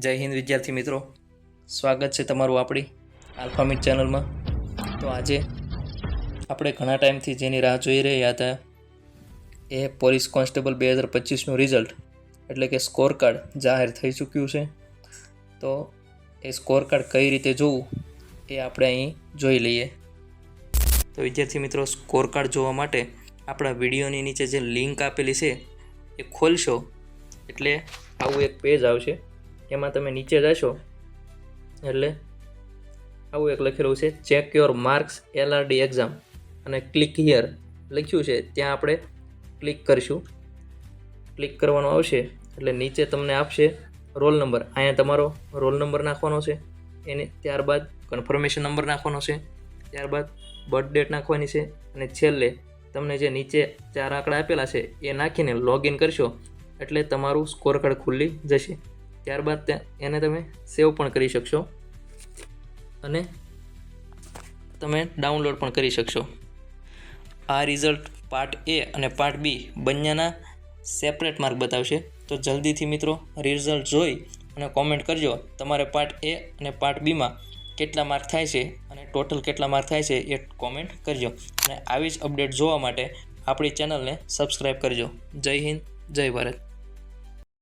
જય હિન્દ વિદ્યાર્થી મિત્રો, સ્વાગત છે તમારું આપણી આલ્ફામીટ ચેનલમાં। તો આજે આપણે ઘણા ટાઈમથી જેની રાહ જોઈ રહ્યા હતા એ પોલીસ કોન્સ્ટેબલ 2025નું રિઝલ્ટ એટલે કે સ્કોર કાર્ડ જાહેર થઈ ચૂક્યું છે। તો એ સ્કોર કાર્ડ કઈ રીતે જોવું એ આપણે અહીં જોઈ લઈએ। તો વિદ્યાર્થી મિત્રો, સ્કોર કાર્ડ જોવા માટે આપણા વિડીયોની નીચે જે લિંક આપેલી છે એ ખોલશો એટલે આવું એક પેજ આવશે। એમાં તમે નીચે જશો એટલે આવું એક લખેલું છે check your marks LRD exam અને ક્લિક હિયર લખ્યું છે, ત્યાં આપણે ક્લિક કરીશું। ક્લિક કરવાનું આવશે એટલે નીચે તમને આપશે રોલ નંબર, અહીંયા તમારો રોલ નંબર નાખવાનો છે, એને ત્યારબાદ કન્ફર્મેશન નંબર નાખવાનો છે, ત્યારબાદ બર્થ ડેટ નાખવાની છે અને છેલ્લે તમને જે નીચે 4 આંકડા આપેલા છે એ નાખીને લોગિન કરશો એટલે તમારું સ્કોર કાર્ડ ખુલી જશે। ત્યારબાદ એને તમે સેવ પણ કરી શકશો અને તમે ડાઉનલોડ પણ કરી શકશો। આ રિઝલ્ટ પાર્ટ A અને પાર્ટ B બંનેના સેપરેટ માર્ક બતાવશે। તો જલ્દીથી મિત્રો રિઝલ્ટ જોઈ અને કોમેન્ટ કરજો તમારે પાર્ટ A અને પાર્ટ Bમાં કેટલા માર્ક થાય છે અને ટોટલ કેટલા માર્ક થાય છે એ કોમેન્ટ કરજો। અને આવી જ અપડેટ જોવા માટે આપણી ચેનલને સબસ્ક્રાઈબ કરજો। જય હિન્દ, જય ભારત।